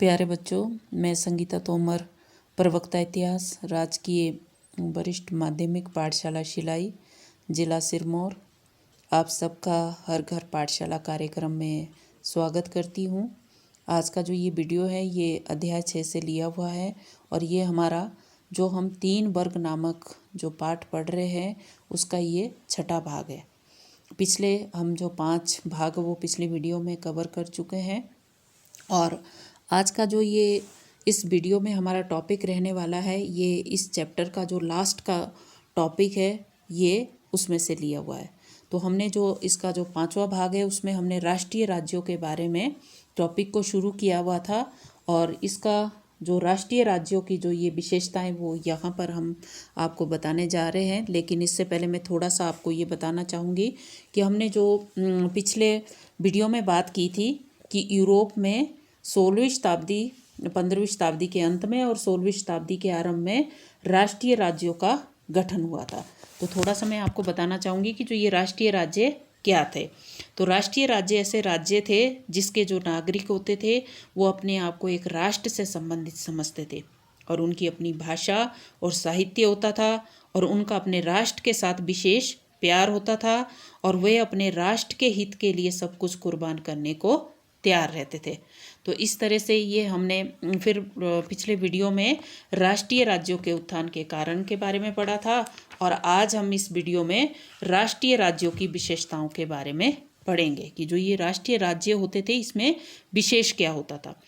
प्यारे बच्चों, मैं संगीता तोमर, प्रवक्ता इतिहास, राजकीय वरिष्ठ माध्यमिक पाठशाला शिलाई, जिला सिरमौर, आप सबका हर घर पाठशाला कार्यक्रम में स्वागत करती हूँ। आज का जो ये वीडियो है ये अध्याय 6 से लिया हुआ है और ये हमारा जो हम 3 वर्ग नामक जो पाठ पढ़ रहे हैं उसका ये छठा भाग है। पिछले हम जो 5 भाग वो पिछली वीडियो में कवर कर चुके हैं और आज का जो ये इस वीडियो में हमारा टॉपिक रहने वाला है, ये इस चैप्टर का जो लास्ट का टॉपिक है ये उसमें से लिया हुआ है। तो हमने जो इसका जो 5वां भाग है उसमें हमने राष्ट्रीय राज्यों के बारे में टॉपिक को शुरू किया हुआ था और इसका जो राष्ट्रीय राज्यों की जो ये विशेषताएं वो यहाँ पर हम आपको बताने जा रहे हैं। लेकिन इससे पहले मैं थोड़ा सा आपको ये बताना चाहूँगी कि हमने जो पिछले वीडियो में बात की थी कि यूरोप में 16वीं शताब्दी 15वीं शताब्दी के अंत में और 16वीं शताब्दी के आरंभ में राष्ट्रीय राज्यों का गठन हुआ था। तो थोड़ा सा मैं आपको बताना चाहूँगी कि जो ये राष्ट्रीय राज्य क्या थे। तो राष्ट्रीय राज्य ऐसे राज्य थे जिसके जो नागरिक होते थे वो अपने आप को एक राष्ट्र से संबंधित समझते थे और उनकी अपनी भाषा और साहित्य होता था और उनका अपने राष्ट्र के साथ विशेष प्यार होता था और वे अपने राष्ट्र के हित के लिए सब कुछ कुर्बान करने को तैयार रहते थे। तो इस तरह से ये हमने फिर पिछले वीडियो में राष्ट्रीय राज्यों के उत्थान के कारण के बारे में पढ़ा था और आज हम इस वीडियो में राष्ट्रीय राज्यों की विशेषताओं के बारे में पढ़ेंगे कि जो ये राष्ट्रीय राज्य होते थे इसमें विशेष क्या होता था।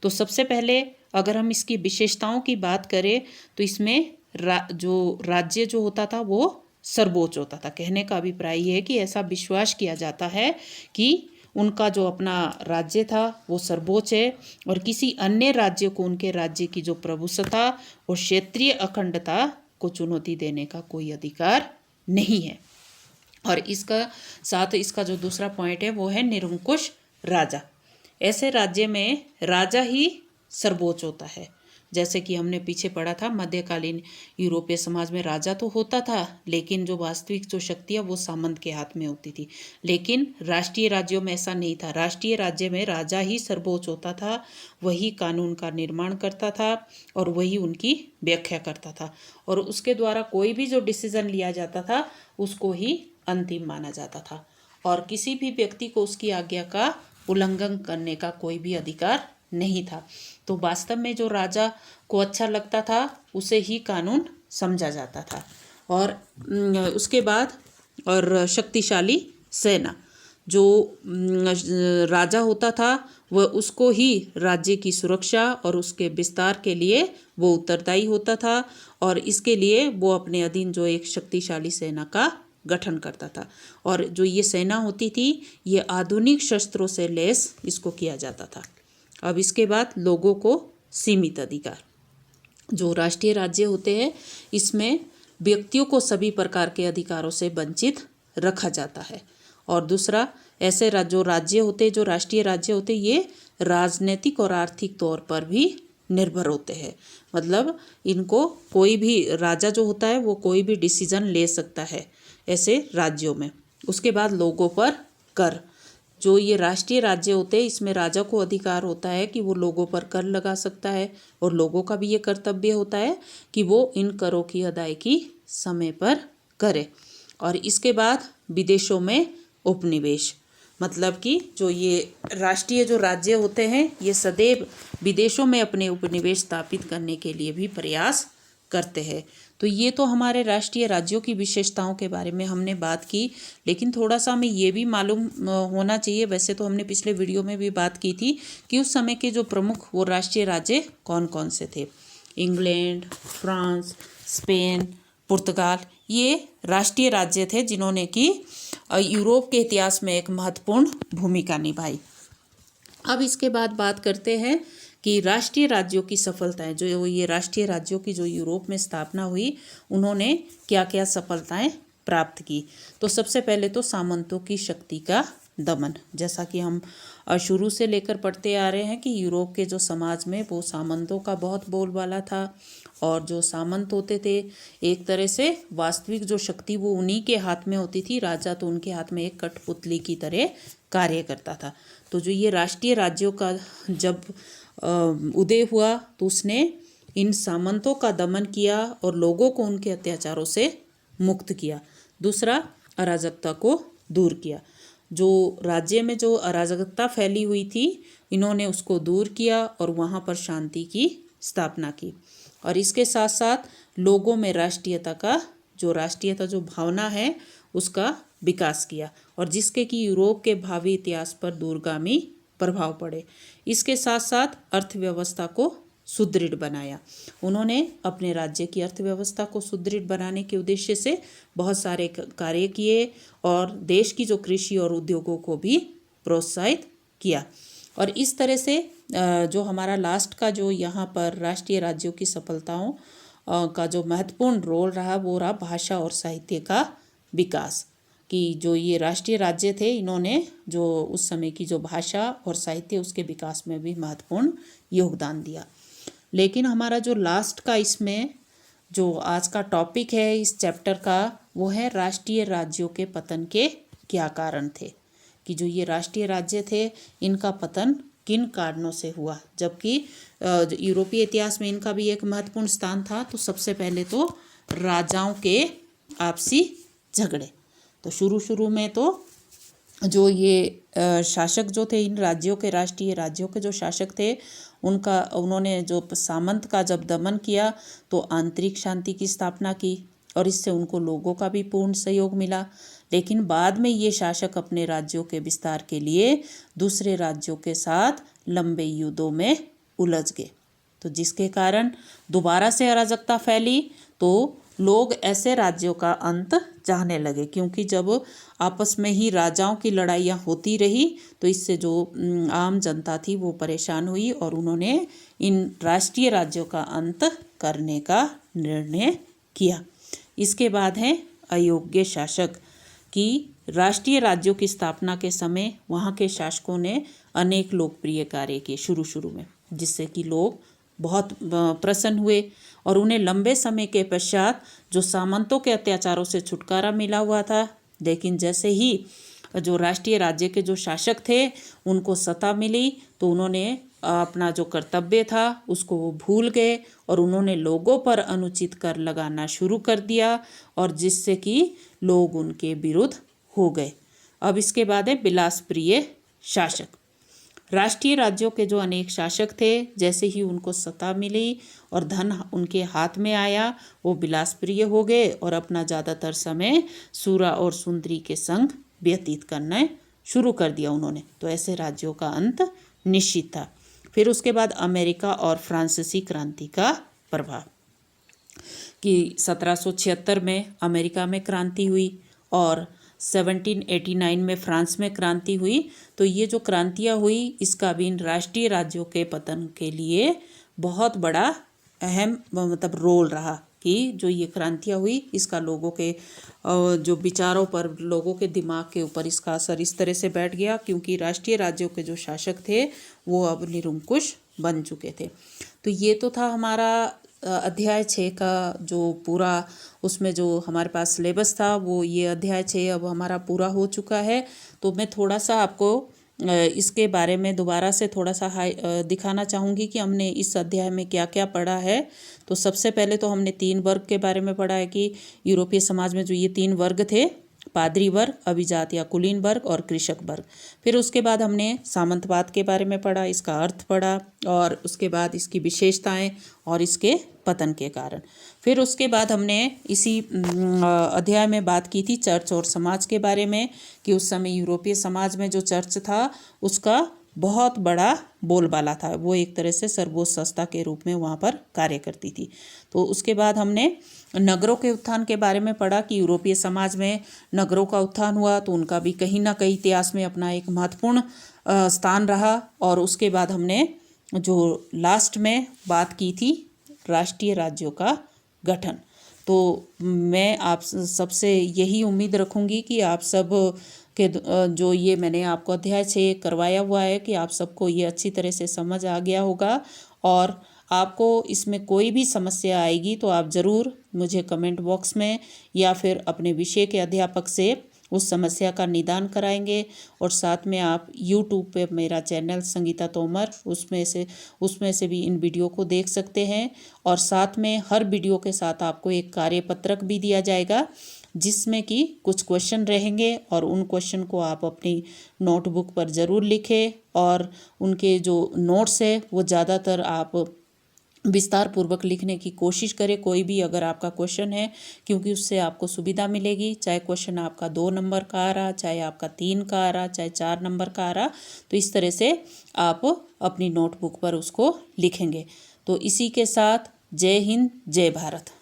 तो सबसे पहले अगर हम इसकी विशेषताओं की बात करें तो इसमें जो राज्य जो होता था वो सर्वोच्च होता था। कहने का अभिप्राय ये है कि ऐसा विश्वास किया जाता है कि उनका जो अपना राज्य था वो सर्वोच्च है और किसी अन्य राज्य को उनके राज्य की जो प्रभुसत्ता और क्षेत्रीय अखंडता को चुनौती देने का कोई अधिकार नहीं है। और इसका जो दूसरा पॉइंट है वो है निरंकुश राजा। ऐसे राज्य में राजा ही सर्वोच्च होता है। जैसे कि हमने पीछे पढ़ा था मध्यकालीन यूरोपीय समाज में राजा तो होता था लेकिन जो वास्तविक जो शक्तियाँ वो सामंत के हाथ में होती थी। लेकिन राष्ट्रीय राज्यों में ऐसा नहीं था। राष्ट्रीय राज्य में राजा ही सर्वोच्च होता था, वही कानून का निर्माण करता था और वही उनकी व्याख्या करता था और उसके द्वारा कोई भी जो डिसीजन लिया जाता था उसको ही अंतिम माना जाता था और किसी भी व्यक्ति को उसकी आज्ञा का उल्लंघन करने का कोई भी अधिकार नहीं था। तो वास्तव में जो राजा को अच्छा लगता था उसे ही कानून समझा जाता था। और उसके बाद और शक्तिशाली सेना, जो राजा होता था वह उसको ही राज्य की सुरक्षा और उसके विस्तार के लिए वो उत्तरदायी होता था और इसके लिए वो अपने अधीन जो एक शक्तिशाली सेना का गठन करता था। और जो ये सेना होती थी ये आधुनिक शस्त्रों से लैस इसको किया जाता था। अब इसके बाद लोगों को सीमित अधिकार। जो राष्ट्रीय राज्य होते हैं इसमें व्यक्तियों को सभी प्रकार के अधिकारों से वंचित रखा जाता है। और दूसरा ऐसे जो राज्य होते जो राष्ट्रीय राज्य होते ये राजनीतिक और आर्थिक तौर पर भी निर्भर होते हैं। मतलब इनको कोई भी राजा जो होता है वो कोई भी डिसीजन ले सकता है ऐसे राज्यों में। उसके बाद लोगों पर कर। जो ये राष्ट्रीय राज्य होते हैं इसमें राजा को अधिकार होता है कि वो लोगों पर कर लगा सकता है और लोगों का भी ये कर्तव्य होता है कि वो इन करों की अदायगी समय पर करे। और इसके बाद विदेशों में उपनिवेश। मतलब कि जो ये राष्ट्रीय जो राज्य होते हैं ये सदैव विदेशों में अपने उपनिवेश स्थापित करने के लिए भी प्रयास करते हैं। तो ये तो हमारे राष्ट्रीय राज्यों की विशेषताओं के बारे में हमने बात की, लेकिन थोड़ा सा हमें ये भी मालूम होना चाहिए, वैसे तो हमने पिछले वीडियो में भी बात की थी कि उस समय के जो प्रमुख वो राष्ट्रीय राज्य कौन कौन से थे। इंग्लैंड, फ्रांस, स्पेन, पुर्तगाल ये राष्ट्रीय राज्य थे जिन्होंने कि यूरोप के इतिहास में एक महत्वपूर्ण भूमिका निभाई। अब इसके बाद बात करते हैं कि राष्ट्रीय राज्यों की सफलताएं। जो ये राष्ट्रीय राज्यों की जो यूरोप में स्थापना हुई उन्होंने क्या क्या सफलताएं प्राप्त की। तो सबसे पहले तो सामंतों की शक्ति का दमन। जैसा कि हम शुरू से लेकर पढ़ते आ रहे हैं कि यूरोप के जो समाज में वो सामंतों का बहुत बोलबाला था और जो सामंत होते थे एक तरह से वास्तविक जो शक्ति वो उन्हीं के हाथ में होती थी। राजा तो उनके हाथ में एक कठपुतली की तरह कार्य करता था। तो जो ये राष्ट्रीय राज्यों का जब उदय हुआ तो उसने इन सामंतों का दमन किया और लोगों को उनके अत्याचारों से मुक्त किया। दूसरा, अराजकता को दूर किया। जो राज्य में जो अराजकता फैली हुई थी, इन्होंने उसको दूर किया और वहाँ पर शांति की स्थापना की। और इसके साथ साथ लोगों में राष्ट्रीयता जो भावना है उसका विकास किया, और जिसके कि यूरोप के भावी इतिहास पर दूरगामी प्रभाव पड़े। इसके साथ साथ अर्थव्यवस्था को सुदृढ़ बनाया। उन्होंने अपने राज्य की अर्थव्यवस्था को सुदृढ़ बनाने के उद्देश्य से बहुत सारे कार्य किए और देश की जो कृषि और उद्योगों को भी प्रोत्साहित किया। और इस तरह से जो हमारा लास्ट का जो यहाँ पर राष्ट्रीय राज्यों की सफलताओं का जो महत्वपूर्ण रोल रहा वो रहा भाषा और साहित्य का विकास। कि जो ये राष्ट्रीय राज्य थे, इन्होंने जो उस समय की जो भाषा और साहित्य उसके विकास में भी महत्वपूर्ण योगदान दिया। लेकिन हमारा जो लास्ट का इसमें जो आज का टॉपिक है इस चैप्टर का, वो है राष्ट्रीय राज्यों के पतन के क्या कारण थे। कि जो ये राष्ट्रीय राज्य थे इनका पतन किन कारणों से हुआ, जबकि यूरोपीय इतिहास में इनका भी एक महत्वपूर्ण स्थान था। तो सबसे पहले तो राजाओं के आपसी झगड़े। तो शुरू में तो जो ये शासक जो थे, इन राज्यों के राष्ट्रीय राज्यों के जो शासक थे, उन्होंने जो सामंत का जब दमन किया तो आंतरिक शांति की स्थापना की और इससे उनको लोगों का भी पूर्ण सहयोग मिला। लेकिन बाद में ये शासक अपने राज्यों के विस्तार के लिए दूसरे राज्यों के साथ लंबे युद्धों में उलझ गए। तो जिसके कारण दोबारा से अराजकता फैली, तो लोग ऐसे राज्यों का अंत चाहने लगे, क्योंकि जब आपस में ही राजाओं की लड़ाइयाँ होती रही तो इससे जो आम जनता थी वो परेशान हुई और उन्होंने इन राष्ट्रीय राज्यों का अंत करने का निर्णय किया। इसके बाद है अयोग्य शासक। कि राष्ट्रीय राज्यों की स्थापना के समय वहाँ के शासकों ने अनेक लोकप्रिय कार्य किए शुरू में, जिससे कि लोग बहुत प्रसन्न हुए और उन्हें लंबे समय के पश्चात जो सामंतों के अत्याचारों से छुटकारा मिला हुआ था। लेकिन जैसे ही जो राष्ट्रीय राज्य के जो शासक थे उनको सत्ता मिली तो उन्होंने अपना जो कर्तव्य था उसको वो भूल गए और उन्होंने लोगों पर अनुचित कर लगाना शुरू कर दिया और जिससे कि लोग उनके विरुद्ध हो गए। अब इसके बाद है विलासप्रिय शासक। राष्ट्रीय राज्यों के जो अनेक शासक थे, जैसे ही उनको सत्ता मिली और धन उनके हाथ में आया, वो विलासप्रिय हो गए और अपना ज़्यादातर समय सूरा और सुंदरी के संग व्यतीत करना शुरू कर दिया उन्होंने। तो ऐसे राज्यों का अंत निश्चित था। फिर उसके बाद अमेरिका और फ्रांसीसी क्रांति का प्रभाव। कि 1776 में अमेरिका में क्रांति हुई और 1789 में फ्रांस में क्रांति हुई। तो ये जो क्रांतियाँ हुई इसका भी इन राष्ट्रीय राज्यों के पतन के लिए बहुत बड़ा अहम रोल रहा। कि जो ये क्रांतियाँ हुई इसका लोगों के जो विचारों पर, लोगों के दिमाग के ऊपर इसका असर इस तरह से बैठ गया, क्योंकि राष्ट्रीय राज्यों के जो शासक थे वो अब निरंकुश बन चुके थे। तो ये तो था हमारा अध्याय 6 का जो पूरा, उसमें जो हमारे पास सिलेबस था वो ये अध्याय 6 अब हमारा पूरा हो चुका है। तो मैं थोड़ा सा आपको इसके बारे में दोबारा से थोड़ा सा दिखाना चाहूँगी कि हमने इस अध्याय में क्या क्या पढ़ा है। तो सबसे पहले तो हमने 3 वर्ग के बारे में पढ़ा है कि यूरोपीय समाज में जो ये 3 वर्ग थे, पादरी वर्ग, अभिजात या कुलीन वर्ग और कृषक वर्ग। फिर उसके बाद हमने सामंतवाद के बारे में पढ़ा, इसका अर्थ पढ़ा और उसके बाद इसकी विशेषताएं और इसके पतन के कारण। फिर उसके बाद हमने इसी अध्याय में बात की थी चर्च और समाज के बारे में, कि उस समय यूरोपीय समाज में जो चर्च था उसका बहुत बड़ा बोलबाला था। वो एक तरह से सर्वोच्च संस्था के रूप में वहाँ पर कार्य करती थी। तो उसके बाद हमने नगरों के उत्थान के बारे में पढ़ा कि यूरोपीय समाज में नगरों का उत्थान हुआ तो उनका भी कहीं ना कहीं इतिहास में अपना एक महत्वपूर्ण स्थान रहा। और उसके बाद हमने जो लास्ट में बात की थी राष्ट्रीय राज्यों का गठन। तो मैं आप सबसे यही उम्मीद रखूँगी कि आप सब के जो ये मैंने आपको अध्याय 6 करवाया हुआ है कि आप सबको ये अच्छी तरह से समझ आ गया होगा। और आपको इसमें कोई भी समस्या आएगी तो आप ज़रूर मुझे कमेंट बॉक्स में या फिर अपने विषय के अध्यापक से उस समस्या का निदान कराएंगे। और साथ में आप यूट्यूब पे मेरा चैनल संगीता तोमर, उसमें से भी इन वीडियो को देख सकते हैं। और साथ में हर वीडियो के साथ आपको एक कार्यपत्रक भी दिया जाएगा, जिसमें कि कुछ क्वेश्चन रहेंगे और उन क्वेश्चन को आप अपनी नोटबुक पर ज़रूर लिखें। और उनके जो नोट्स है वो ज़्यादातर आप विस्तार पूर्वक लिखने की कोशिश करें, कोई भी अगर आपका क्वेश्चन है, क्योंकि उससे आपको सुविधा मिलेगी। चाहे क्वेश्चन आपका 2 नंबर का आ रहा, चाहे आपका 3 का आ रहा, चाहे 4 नंबर का आ रहा, तो इस तरह से आप अपनी नोटबुक पर उसको लिखेंगे। तो इसी के साथ जय हिंद, जय भारत।